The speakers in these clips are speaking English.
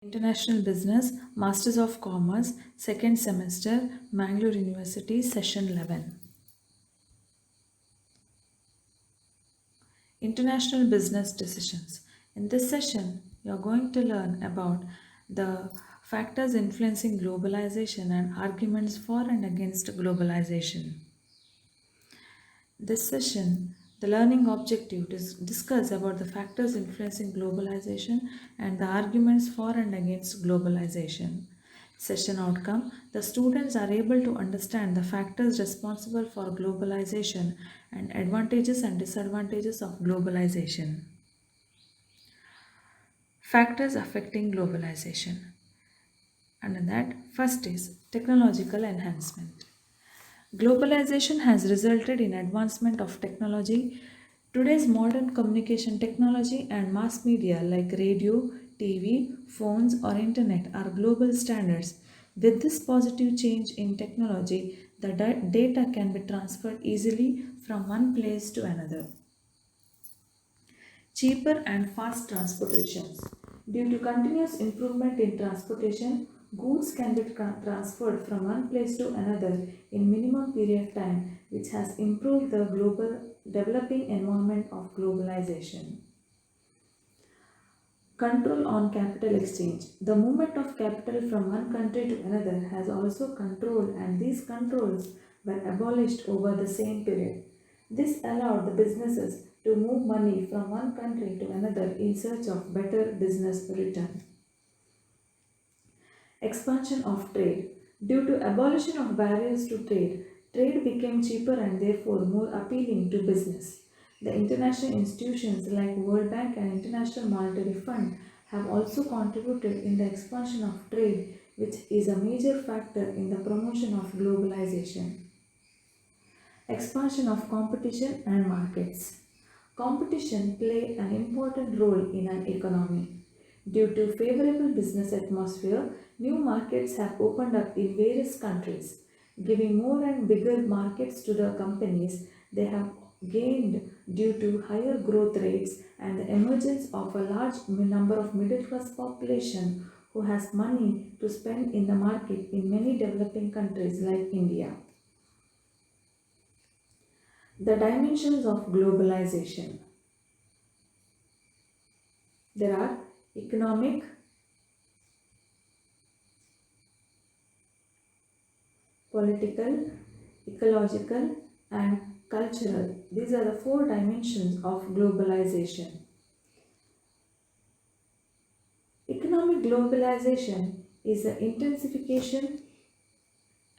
International Business, Masters of Commerce, second semester, Mangalore University, session 11. International Business Decisions. In this session, you're going to learn about the factors influencing globalization and arguments for and against globalization. This session, the learning objective is discuss about the factors influencing globalization and the arguments for and against globalization. Session outcome, the students are able to understand the factors responsible for globalization and advantages and disadvantages of globalization. Factors affecting globalization. Under that, first is technological enhancement. Globalization has resulted in advancement of technology. Today's modern communication technology and mass media like radio, TV, phones or internet are global standards. With this positive change in technology, the data can be transferred easily from one place to another. Cheaper and fast transportations. Due to continuous improvement in transportation, goods can be transferred from one place to another in minimum period of time, which has improved the global developing environment of globalization. Control on capital exchange. The movement of capital from one country to another has also controlled, and these controls were abolished over the same period. This allowed the businesses to move money from one country to another in search of better business return. Expansion of trade. Due to abolition of barriers to trade, trade became cheaper and therefore more appealing to business. The international institutions like World Bank and International Monetary Fund have also contributed in the expansion of trade, which is a major factor in the promotion of globalization. Expansion of competition and markets. Competition play an important role in an economy. Due to favorable business atmosphere, new markets have opened up in various countries, giving more and bigger markets to the companies. They have gained due to higher growth rates and the emergence of a large number of middle class population who has money to spend in the market in many developing countries like India. The dimensions of globalization. There are economic, political, ecological, and cultural. These are the four dimensions of globalization. Economic globalization is the intensification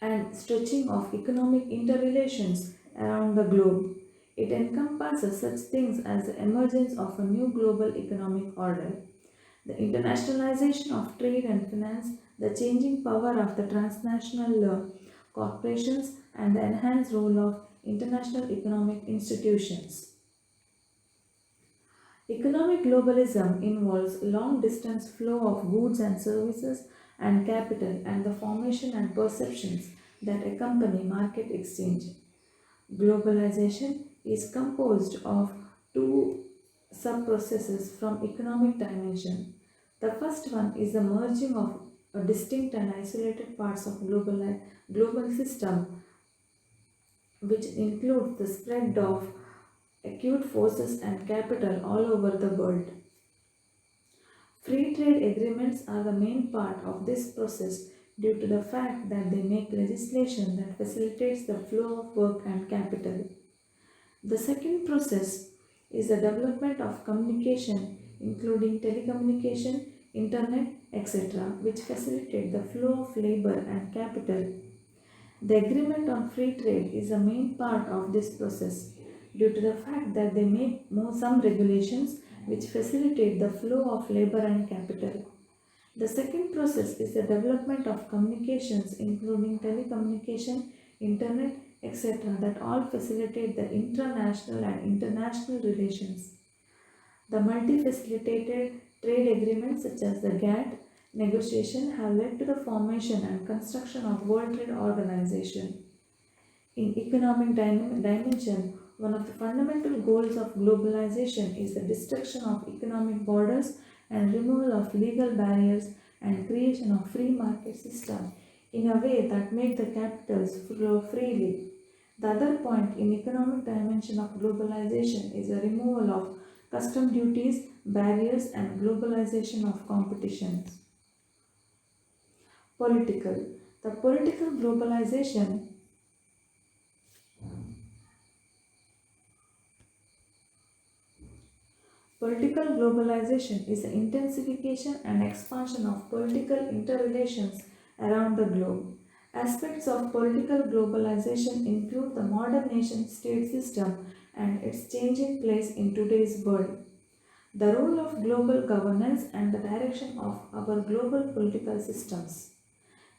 and stretching of economic interrelations around the globe. It encompasses such things as the emergence of a new global economic order, the internationalization of trade and finance, the changing power of the transnational corporations, and the enhanced role of international economic institutions. Economic globalism involves long distance flow of goods and services and capital and the formation and perceptions that accompany market exchange. Globalization is composed of two sub-processes from economic dimension. The first one is the merging of distinct and isolated parts of global system, which includes the spread of acute forces and capital all over the world. Free trade agreements are the main part of this process due to the fact that they make legislation that facilitates the flow of work and capital. The second process is the development of communication, including telecommunication, internet, etc., which facilitate the flow of labor and capital. The agreement on free trade is a main part of this process due to the fact that they make some regulations which facilitate the flow of labor and capital. The second process is the development of communications, including telecommunication, internet, etc., that all facilitate the international and international relations. The multi-facilitated trade agreements such as the GATT negotiation have led to the formation and construction of World Trade Organization. In economic dimension, one of the fundamental goals of globalization is the destruction of economic borders and removal of legal barriers and creation of free market system in a way that make the capitals flow freely. The other point in economic dimension of globalization is the removal of custom duties, barriers and globalization of competitions. Political. The political globalization is the intensification and expansion of political interrelations around the globe. Aspects of political globalization include the modern nation state system and its changing place in today's world, the role of global governance and the direction of our global political systems.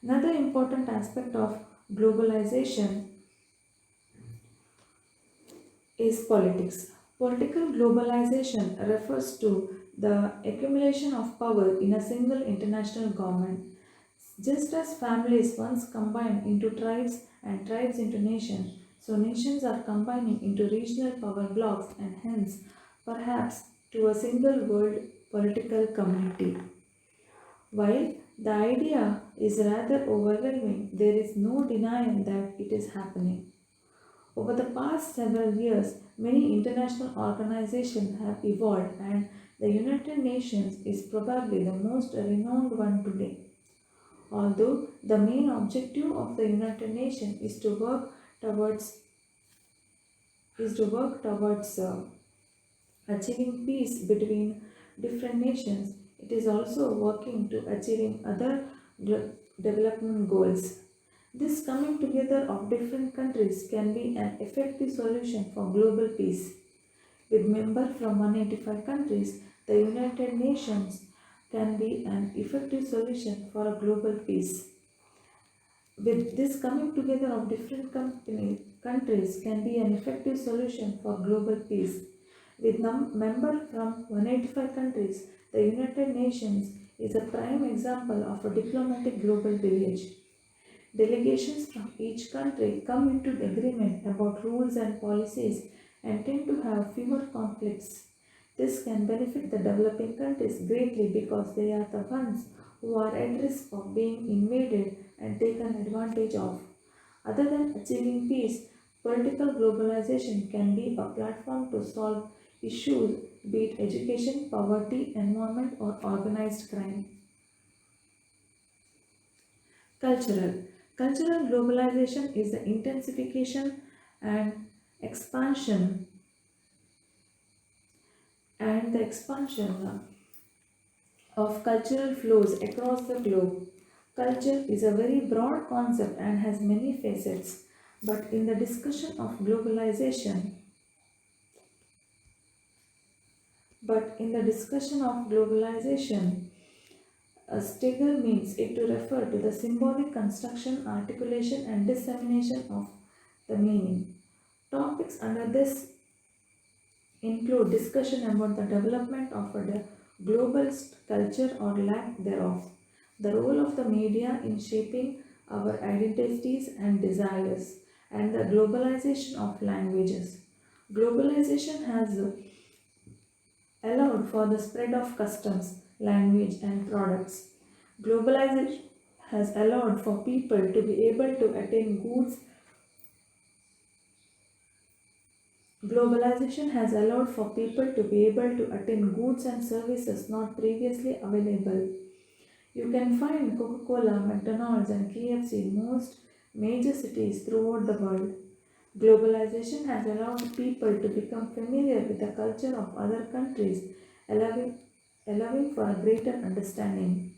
Another important aspect of globalization is politics. Political globalization refers to the accumulation of power in a single international government. Just as families once combined into tribes and tribes into nations, so nations are combining into regional power blocks and hence perhaps to a single world political community. While the idea is rather overwhelming, there is no denying that it is happening. Over the past several years, many international organizations have evolved, and the United Nations is probably the most renowned one today. Although the main objective of the United Nations towards is to work towards achieving peace between different nations, it is also working to achieving other development goals. This coming together of different countries can be an effective solution for global peace. With members from 185 countries, the United Nations can be an effective solution for a global peace. With this coming together of different countries can be an effective solution for global peace. With members from 185 countries, the United Nations is a prime example of a diplomatic global village. Delegations from each country come into agreement about rules and policies and tend to have fewer conflicts. This can benefit the developing countries greatly because they are the ones who are at risk of being invaded and taken advantage of. Other than achieving peace, political globalization can be a platform to solve issues, be it education, poverty, environment, or organized crime. Cultural. Cultural globalization is the intensification and expansion and the expansion of cultural flows across the globe. Culture is a very broad concept and has many facets, but in the discussion of globalization, but in the discussion of globalization, a stagger means it to refer to the symbolic construction, articulation, and dissemination of the meaning. Topics under this include discussion about the development of a global culture or lack thereof, the role of the media in shaping our identities and desires, and the globalization of languages. Globalization has allowed for the spread of customs, language, and products. Globalization has allowed for people to be able to attain goods. Globalization has allowed for people to be able to attain goods and services not previously available. You can find Coca-Cola, McDonald's, and KFC in most major cities throughout the world. Globalization has allowed people to become familiar with the culture of other countries, allowing, allowing for a greater understanding.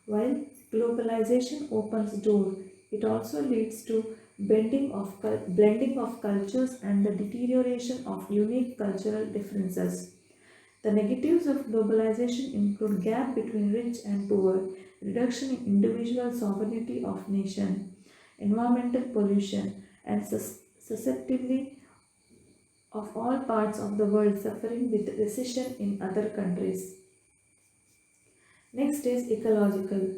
While globalization opens doors, it also leads to blending of cultures and the deterioration of unique cultural differences. The negatives of globalization include gap between rich and poor, reduction in individual sovereignty of nation, environmental pollution, and susceptibility of all parts of the world suffering with recession in other countries. Next is ecological.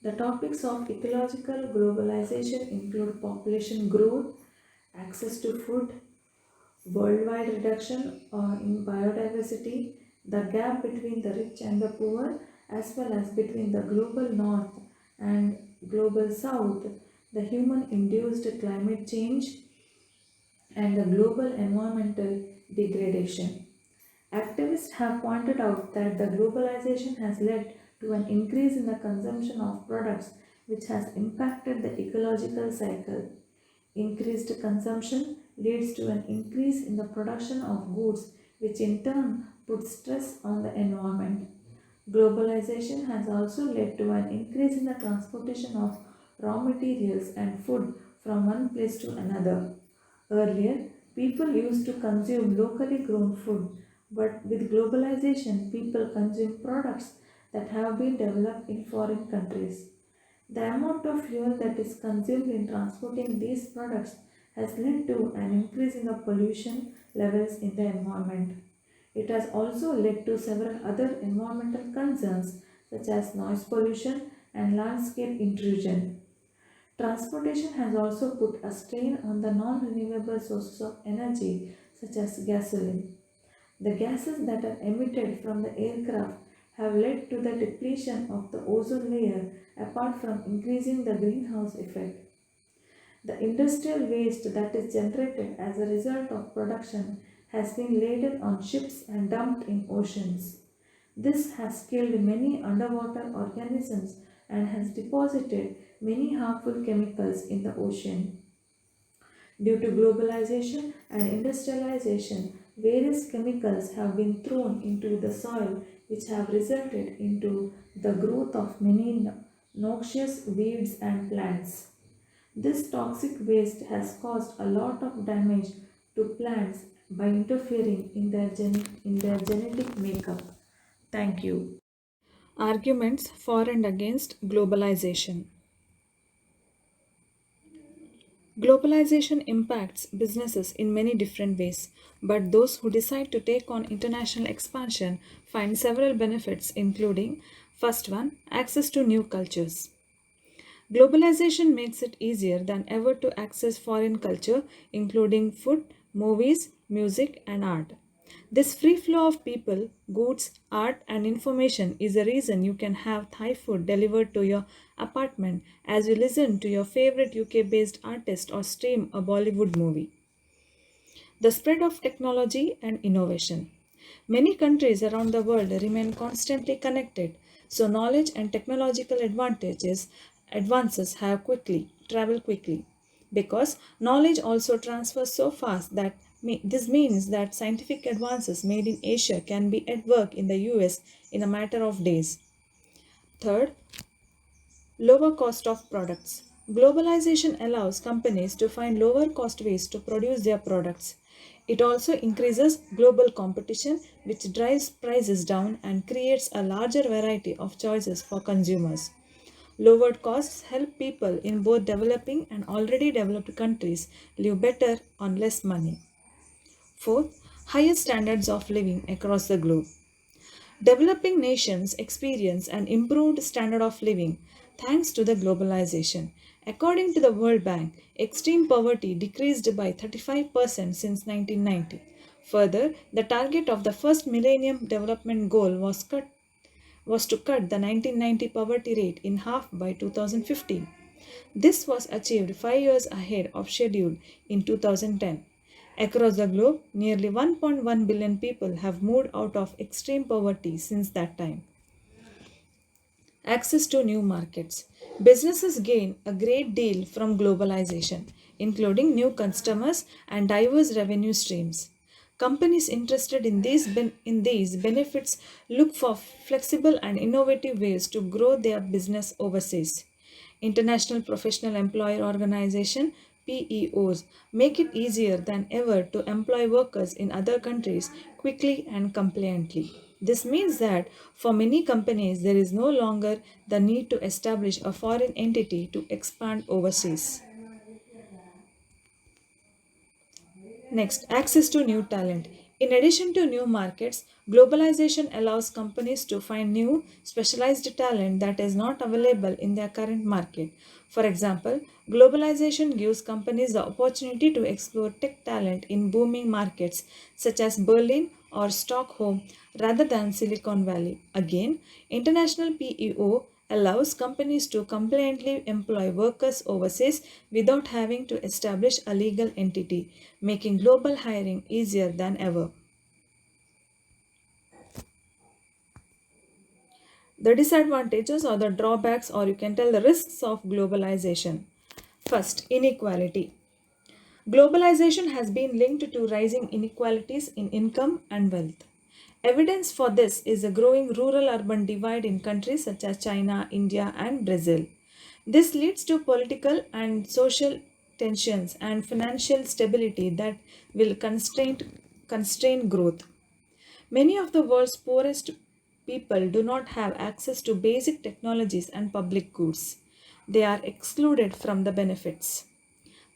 The topics of ecological globalization include population growth, access to food, worldwide reduction in biodiversity, the gap between the rich and the poor, as well as between the global north and global south, the human induced climate change, and the global environmental degradation. Activists have pointed out that the globalization has led to an increase in the consumption of products which has impacted the ecological cycle. Increased consumption leads to an increase in the production of goods, which in turn puts stress on the environment. Globalization has also led to an increase in the transportation of raw materials and food from one place to another. Earlier, people used to consume locally grown food, but with globalization, people consume products that have been developed in foreign countries. The amount of fuel that is consumed in transporting these products has led to an increase in the pollution levels in the environment. It has also led to several other environmental concerns such as noise pollution and landscape intrusion. Transportation has also put a strain on the non-renewable sources of energy such as gasoline. The gases that are emitted from the aircraft have led to the depletion of the ozone layer apart from increasing the greenhouse effect. The industrial waste that is generated as a result of production has been laden on ships and dumped in oceans. This has killed many underwater organisms and has deposited many harmful chemicals in the ocean. Due to globalization and industrialization, various chemicals have been thrown into the soil which have resulted into the growth of many noxious weeds and plants. This toxic waste has caused a lot of damage to plants by interfering in their genetic makeup. Thank you. Arguments for and against globalization. Globalization impacts businesses in many different ways, but those who decide to take on international expansion find several benefits, including first one, access to new cultures. Globalization makes it easier than ever to access foreign culture, including food, movies, music, and art. This free flow of people, goods, art, and information is the reason you can have Thai food delivered to your apartment as you listen to your favorite UK based artist or stream a Bollywood movie. The spread of technology and innovation. Many countries around the world remain constantly connected, so knowledge and technological advances have quickly travel quickly. Because knowledge also transfers so fast that this means that scientific advances made in Asia can be at work in the US in a matter of days. Third, lower cost of products. Globalization allows companies to find lower cost ways to produce their products. It also increases global competition, which drives prices down and creates a larger variety of choices for consumers. Lowered costs help people in both developing and already developed countries live better on less money. Fourth, higher standards of living across the globe. Developing nations experience an improved standard of living thanks to the globalization. According to the World Bank, extreme poverty decreased by 35% since 1990. Further, the target of the first Millennium Development Goal was to cut the 1990 poverty rate in half by 2015. This was achieved 5 years ahead of schedule in 2010. Across the globe, nearly 1.1 billion people have moved out of extreme poverty since that time. Access to new markets. Businesses gain a great deal from globalization, including new customers and diverse revenue streams. Companies interested in these benefits look for flexible and innovative ways to grow their business overseas. International Professional Employer Organization PEOs make it easier than ever to employ workers in other countries quickly and compliantly. This means that for many companies, there is no longer the need to establish a foreign entity to expand overseas. Next, access to new talent. In addition to new markets, globalization allows companies to find new, specialized talent that is not available in their current market. For example, globalization gives companies the opportunity to explore tech talent in booming markets such as Berlin or Stockholm rather than Silicon Valley. Again, international PEO allows companies to compliantly employ workers overseas without having to establish a legal entity, making global hiring easier than ever. The disadvantages or the drawbacks, or you can tell the risks of globalization. First, inequality. Globalization has been linked to rising inequalities in income and wealth. Evidence for this is a growing rural urban divide in countries such as China, India, and Brazil. This leads to political and social tensions and financial stability that will constrain growth. Many of the world's poorest people do not have access to basic technologies and public goods. They are excluded from the benefits.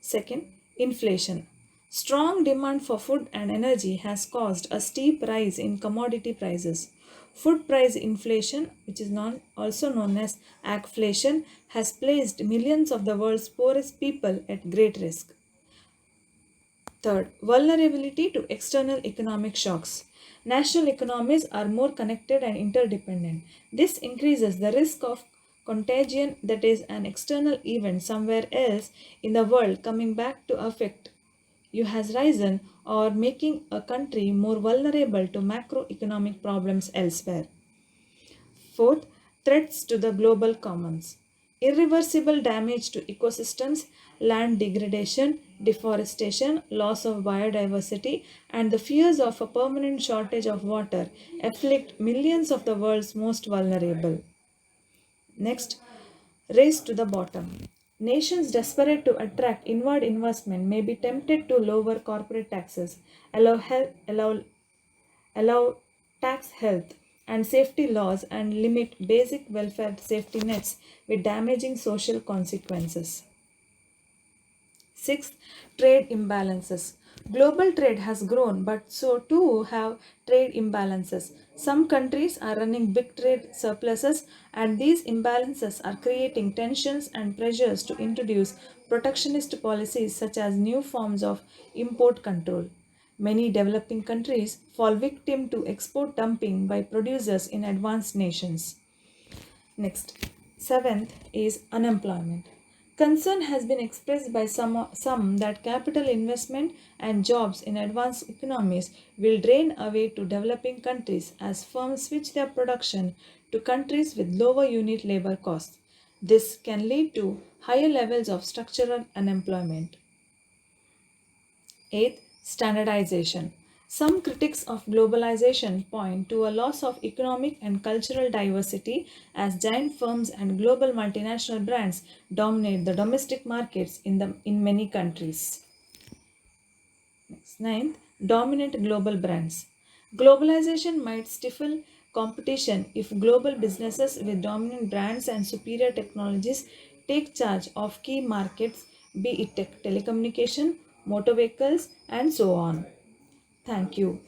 Second, inflation. Strong demand for food and energy has caused a steep rise in commodity prices. Food price inflation, which is also known as agflation, has placed millions of the world's poorest people at great risk. Third, vulnerability to external economic shocks. National economies are more connected and interdependent. This increases the risk of contagion, that is, an external event somewhere else in the world coming back to affect you has risen or making a country more vulnerable to macroeconomic problems elsewhere. Fourth, threats to the global commons. Irreversible damage to ecosystems, land degradation, deforestation, loss of biodiversity, and the fears of a permanent shortage of water afflict millions of the world's most vulnerable. Next, race to the bottom. Nations desperate to attract inward investment may be tempted to lower corporate taxes, allow, allow tax health and safety laws, and limit basic welfare safety nets with damaging social consequences. Sixth, trade imbalances. Global trade has grown, but so too have trade imbalances. Some countries are running big trade surpluses, and these imbalances are creating tensions and pressures to introduce protectionist policies such as new forms of import control. Many developing countries fall victim to export dumping by producers in advanced nations. Next, seventh is unemployment. Concern has been expressed by some that capital investment and jobs in advanced economies will drain away to developing countries as firms switch their production to countries with lower unit labor costs. This can lead to higher levels of structural unemployment. Eighth, standardization. Some critics of globalization point to a loss of economic and cultural diversity as giant firms and global multinational brands dominate the domestic markets in many countries. Next, ninth, dominant global brands. Globalization might stifle competition if global businesses with dominant brands and superior technologies take charge of key markets, be it telecommunication, motor vehicles, and so on. Thank you.